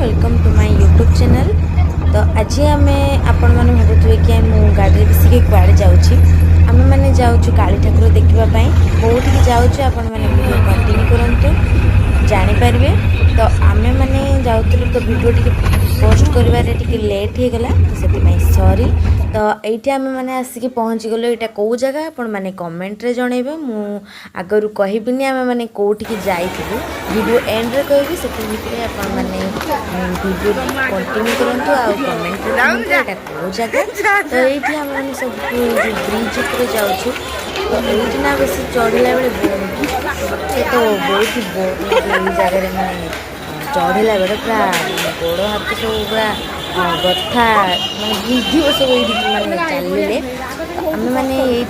Welcome to my YouTube channel. तो आज आम आपण मैंने भावुए कि मुझे गाड़ी बसिक कुआड़े जाऊँ आम मैंने जाऊँ काली ठाकुर देखापी कौटी जाऊँ आपण मैंने वीडियो कंटिन्यू करूँ जानीपर। तो आम मैंने जाऊँ तो वीडियो टी पोस्ट कर लेट हो गला तो से सॉरी। तो ये आम मैंने आसिक पहुँची गलो यहाँ कौ जगह आपण मैंने कमेंट रे जनइबे मु आगरू कहबिनी आम मैंने कौटिकी जाइलु वीडियो एंड रे कहबी से आपण मैंने वीडियो कंटिन्यू करंतु आ कमेंट रे एटा कौ जगह। तो ये आम मैंने सब ब्रिज ऊपर जाऊँ तो ये ना बेस चढ़ला बेले तो बहुत ही बोर जगह मैंने चढ़ला बेले पूरा गोड़ हाथ सब पूरा गथा माने बुझी सब ये मैंने चलिए आम मैंने ये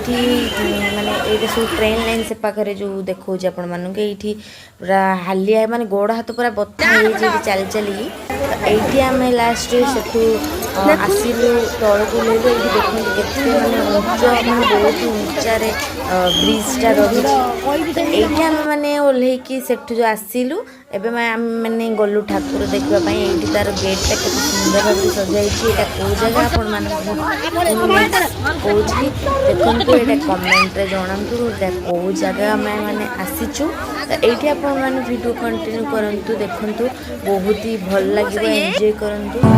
माने ये सब ट्रेन लाइन से पाखे जो देखा आपण मानक ये पूरा हालिया माने गोड़ हाथ पूरा बथा हो चली चली ये आम लास्ट से आसलु तल को ले देखते केते माने उच्च माने बहुत उच्चारे ब्रिजटा रही ये आम मैंने ओल्लैकी सेठू जो आसलु एवं आम मैंने गलु ठाकुर देखापी ये तार गेटा के सुंदर भाव सजाई कौ जगह आपण कौच देखते ये कमेंट रे जनातु कौ जगह आम मैंने आसीचु। तो ये आपण मैंने वीडियो कंटिन्यू करंतु देखंतु बहुत ही भल लगे एंजॉय करंतु।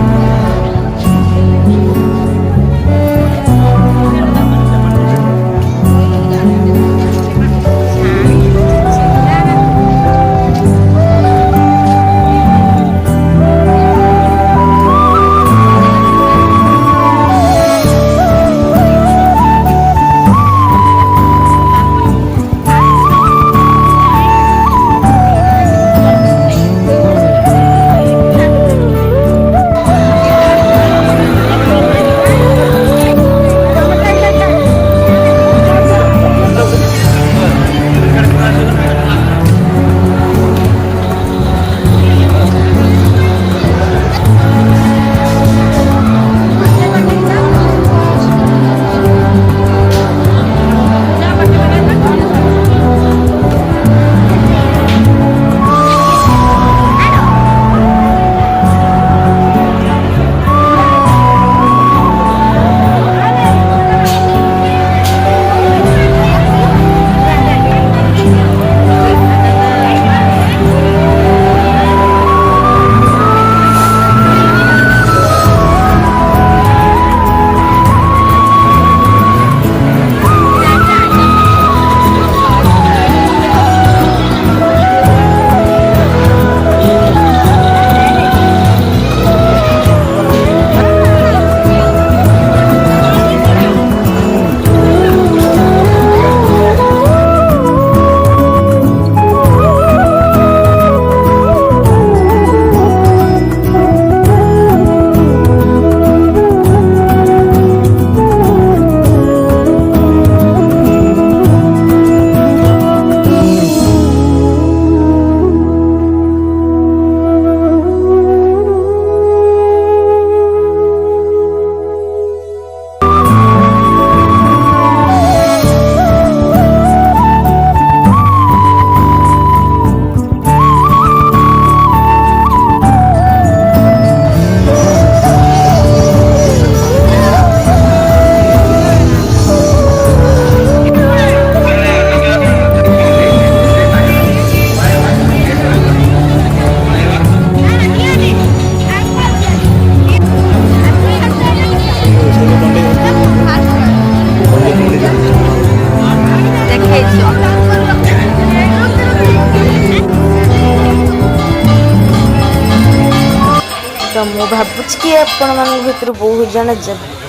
तो मुझे भावुँ कि आपण मान भर बहुत जन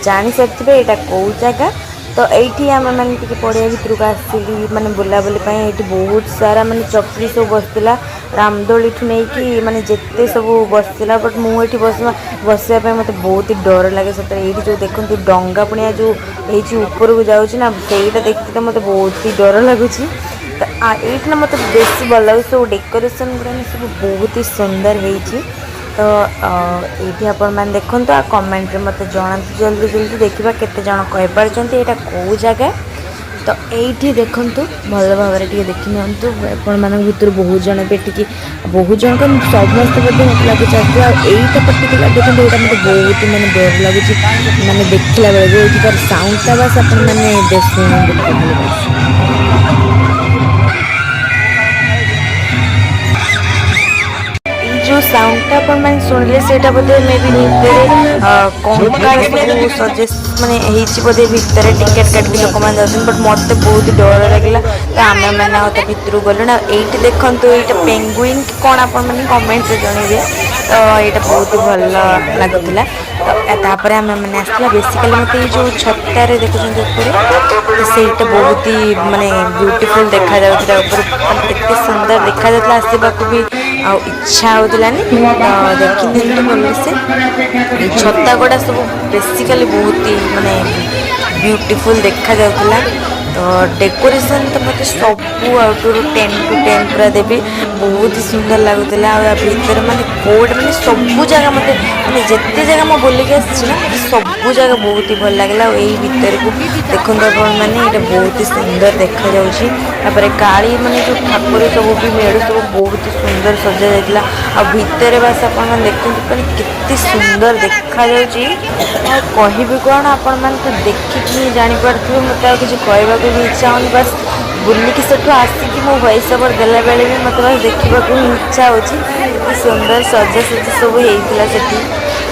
जानी सारे यहाँ कौ जगह। तो ये आम मैंने पड़िया भर को आसिली माने बुलाबुली ये बहुत सारा माने चपरी सब बसला रामदोली ठू नहीं कि माने जिते सब बसला बट मुझे बसवाई मत बहुत ही डर लगे सतरे ये जो देखते डंगा पुणिया जो ये ऊपर को जाऊँगी ना सहीटा देखते तो मत बहुत ही डर लगुच। तो ये ना मत बेस भल लगे सब डेकोरेशन गुड़ा सब बहुत ही सुंदर है। तो ये आपण मैंने देखूँ आ कमेंट रे मत जनातु जल्दी जल्दी देखा केते जन कहीपर यहाँ कौ जगह। तो ये देखु भल भाव देखी नियंतु आपण मान भर बहुत जन बेटिकी बहुत जन का समस्त मत लगे चलते आईटा पर्टिकुलर देखते यहाँ मतलब बहुत मानते डर लगुच मैंने देखला बेले ये साउंडटा बस आपण मैंने जो साउंडटा अपन मैंने शुणिले से बोधे मे भी भितर कंकाल सब सजेस्ट माने बोधे भितर टिकेट काटिक लोक मैंने जाऊँ बट मत बहुत डर लगे तो आम मैंने भितर गलु ना ये देखु ये पेंगुइन कौन आप कमेंट से जनइबे तो यहाँ बहुत भल लगुला तो आम मैंने आसला बेसिकली मत ये जो छतार देखुं तो सहीटा बहुत ही माने ब्यूटीफुल देखा जाते सुंदर देखा जाता आसवाक भी इच्छा होलानी तो देखी भल से छता गुड़ा सब बेसिकली बहुत ही माने ब्यूटीफुल देखा जाता तो डेकोरेशन तो मत सब आउटडोर 10 टू 10 पूरा देवी बहुत ही सुंदर लगुला भीतर माने कोड माने सब जगह मत माने जिते जगह मैं बुलिक आना सब जगह बहुत ही भल लगे यही भितर को देखते मैंने ये बहुत ही सुंदर देखा जाऊँगी काली माने जो ठाकुर सब भी मेढ़ सब बहुत ही सुंदर सजा जाता भितर बस आप देखते केते सुंदर देखा कहबी कौन आपण मैंने देखिकी जापारे मत किसी कहवा भी इच्छा होनी बस बुलिकी सेठू आसिकी मो वॉइस ओवर देला बेले भी मत बस देखा इच्छा होची सुंदर सजासजी सब होता से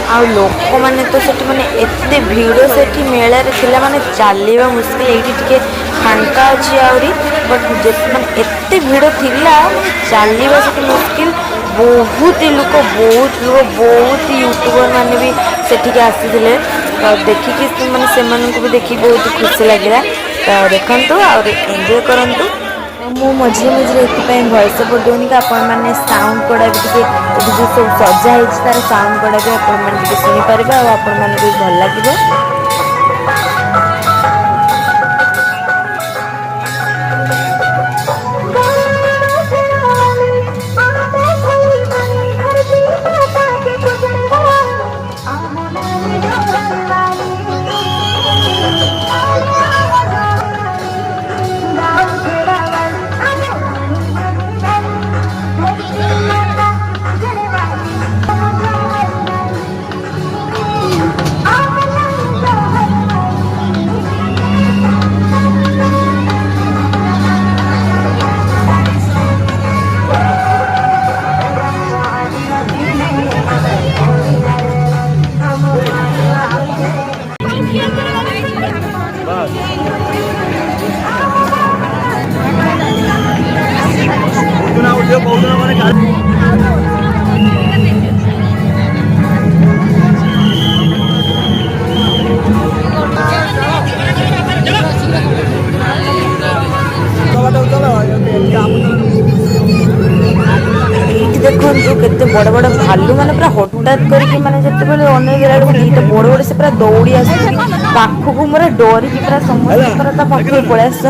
आ लोक मैंने तो सेठी माने एते भीड़ सेठी मेला रे थिला माने चलवा मुश्किल ये फांका अच्छी आहरी बट माने एते भीड़ थिला चलवा सेठी मुश्किल बहुत ही लोग बहुत ही यूट्यूबर मैंने भी सेठी आसी तो देखिकी मैंने से भी देखी बहुत खुशी लगे तो देखु और एंजॉय करूँ मु मझे मझे ये भॉइस ओवर दूनी कि आपण मैंने साउंड गुड़ा भी जो सब सजा तार साउंड गुड़ा भी आप शुणिपारे और आपण मैंने भी भल लगे। देखो केते बड़ बड़ भालू माने पूरा हठात करके माने जते बेले अनेक बेला दीटा बड़ बड़ से पूरा दौड़ी आस पाखक मोर डरिकी पूरा समस्त पूरा पाखे पड़े आस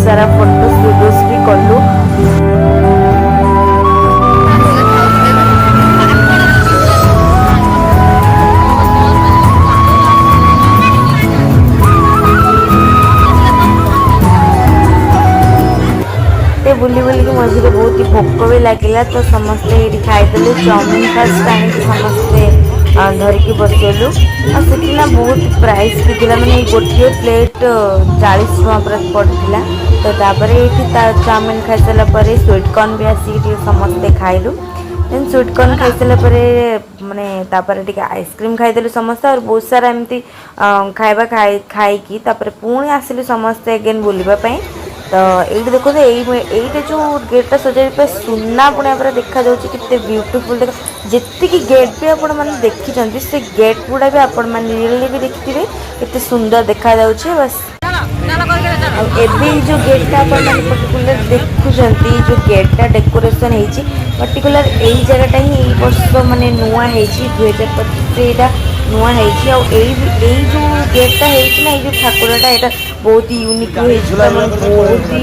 सारा फोटोज वीडियोज भी कलु बुली बुली की मझे बहुत ही भोक भी लगे तो समस्ते ये खाईदे चाउमिन फर्स्ट टाइम समस्ते धरिकी बसलु और सेठिना बहुत प्राइस भी थी मैंने गोटे प्लेट 40 टका पड़ता तो तापर ये चाउमिन खाई सारापर स्वीट कॉर्न भी आसिक समस्ते खाइलु देन स्वीट कॉर्न खाई सारापर माने तापर टिके आइसक्रीम खाइदेलु समस्त और बहुत सारा एमती खाइबा खाइकी तापर पुणी आसिलु समस्ते अगेन बुलिबा पई। तो ये देखो ये जो गेटा सजा सुना पुणे पूरा देखा जाऊँगी कितने ब्यूटीफुल देख जी गेट भी आपण मैंने देखी से गेट गुड़ा भी आपण मैंने रियली भी देखिए कितने सुंदर देखा जाऊँगी बस। जो गेटा अपन मैंने पर्टिकुलर देखुं जो गेटा डेकोरेशन होती पर्टिकुलर यही जगटा ही वर्ष माने नुआ है 2025 नुआ है जो गेटा है जो ठाकुरटा यहाँ बहुत यूनिक बहुत ही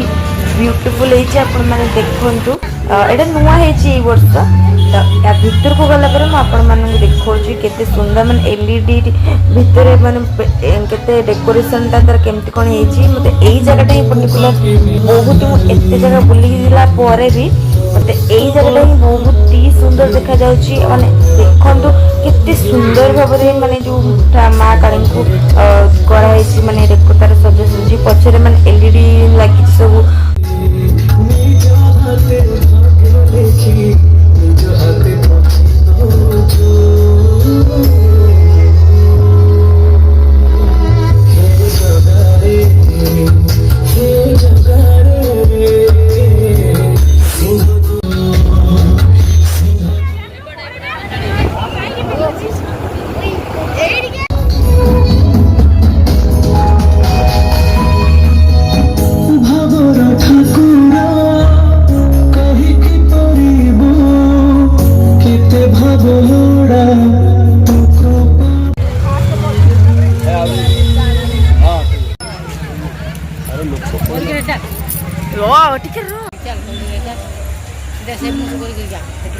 ब्यूटीफुल है देखु यहाँ नुआ है वर्ष। तो या भितर को गला मुझे देखा केते सुंदर माने एलईडी भितर माने केते डेकोरेशन टा तर केमती कोन हेची मते एई जगह ही पर्टिकुलर बहुत एते जगह बुलीला परे भी मते एई जगह ही बहुत ही सुंदर देखा जाउची माने देखंतु केते सुंदर भाबरे माने जो मां काली को करा हेची माने तार सजासजी पछरे माने एलईडी लागी सब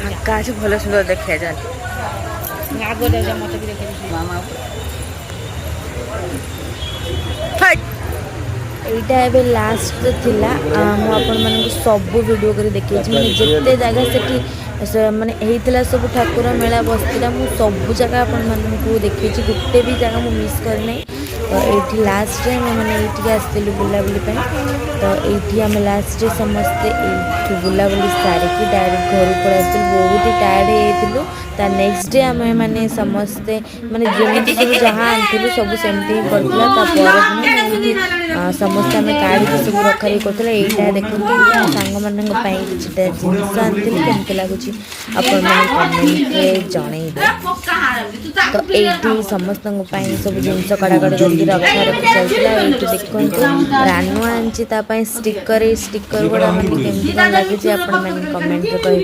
आकाश भल सुंदर देखा जाए यहाँ एवं लास्ट थिला मुझे सब वीडियो कर देखी मैंने जिते जगह से माने होता सब ठाकुर मेला बसला मुझ सब जगह आपको देखी गोटे भी जगह मुझे मिस करना। तो ये लास्ट मैंने ये आसलु बुलाबुली तो ये आम लास्ट समस्ते ये बुलाबुली सारिकी डायरेक्ट घर पर आसलु बहुत ही टायर्ड हो ता नेक्स्ट डे आम मैंने समस्ते माने जमी सब जहाँ आनी सब सेमती ही करता समस्ते आम काढ़ी सब रखा रखी करते यहाँ देखते सांग मान किसी जिनस आनी केमती लगुच कमेंट जनइबे। तो ये समस्त सब जिनस कड़ाकड़ी करके रखा रखी चलता ये देखो रानू आनी स्टिकर स्टिकर गुड़ा मैंने केमती कौन लगे आपने कमेंट कहे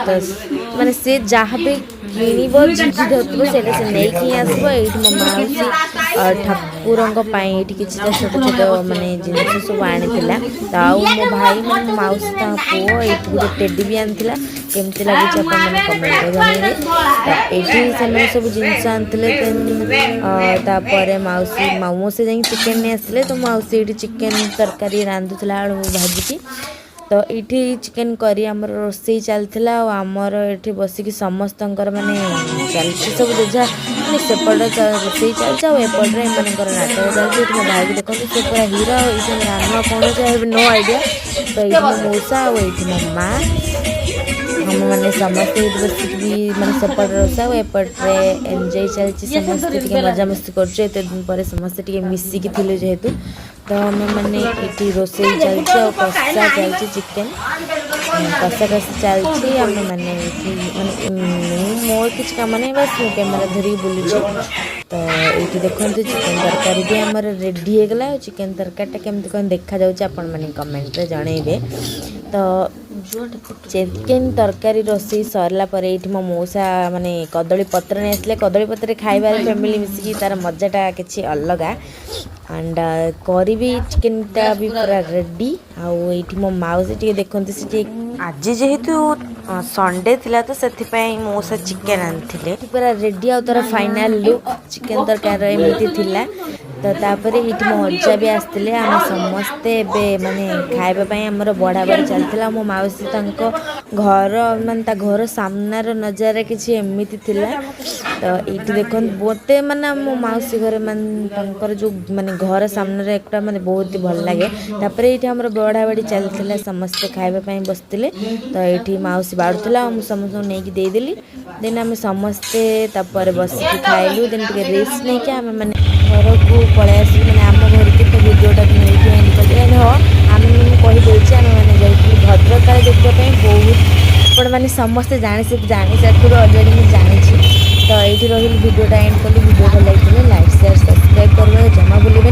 तो माने से जहाँ भी किणव जिजी धरव से नहीं आसो ये मो मौसी ठाकुर ये किसी छोट छोट माने जिन सब आनी मो भाई मैं मौसी पुओ ये गोटे टेडी भी आनी केमती लगे कमेंट जनइबे। ये सब जिनस आनी मौसी मामू से जाए चिकेन नहीं आसते तो मौसी ये चिकेन तरकारी रांधुला आलू भाजिकी तो ये चिकेन करी आमर रोसई चलता आमर ये बसिक समस्त माने चलती सब जेजा सेपट रोसई चलता एपटे एमर नाटक चलती मो भाई भी देखते से पूरा हीरो ये रान्ना कौन चाहिए नो आइडिया। तो ये मो मौसा और ये मो माँ हम मैंने समस्ते बसिक भी मैंने सेपट रोसा एपटे एंजॉय चलती समस्ते मजा मस्ती करते दिन पर समस्ते मिसिकी थी जेहेतु तो आम मैंने ये रोसई चलती और कषा चलती चिकेन कषा कषा चलती आम मैंने मोर किसी कम नहीं बस कैमेरा धरिकी बुलूँ। तो ये देखते चिकेन तरकारी भी आम रेडी हो गला चिकेन तरकारी केमती कौन देखा जाऊँगी आपण मैंने कमेंट जनइबे। तो चिकेन तरकारी रोसई सरला पर ये मो मौसा माने कदली पत्र नहीं आसले कदली पत्र खाइबार फैमिली मिसिकी तार मजाटा किसी अलग एंड करी भी चिकेन टा भी पूरा रेडी आउ मो मौसी टी देखते से आज जेहेतु संडे थिला तो से मौसा चिकेन आनी पूरा रेडी आ तार फाइनाल लुक चिकेन तरकारी एमती थिला। तो तापर ये मो अजा भी आसते आम समस्ते माने खाइबापी आमर बड़ा बड़ी चलता मो मौसी घर माने घर सामनार नजारा किसी एमती थिला। तो ये देखो बोते माने मो मौसी घर मानकर जो माने घर सामने एक माने बहुत ही भल लगे। तापर ये हमर बड़ा बड़ी चलता समस्ते खाइबा बसते। तो ये मौसी बाड़ूला समस्त नहीं देदेली। देन आम समस्ते तापर बसिक खाइलु। देन टे रेस्ट नहीं कि आम मैंने घर को पलि आस मैंने आम घर की तो भिडटा नहीं एंड कर हाँ आम मैंने कहीदे आम मैंने जाइए भद्रक काले देखापी बहुत आपण मैंने समस्ते जानी सारी अलरेडी मुझे जानी। तो ये रही भिडटा एंड कली भिडियो भल लगे लाइक शेयर सब्सक्राइब करवा जमा भूलें।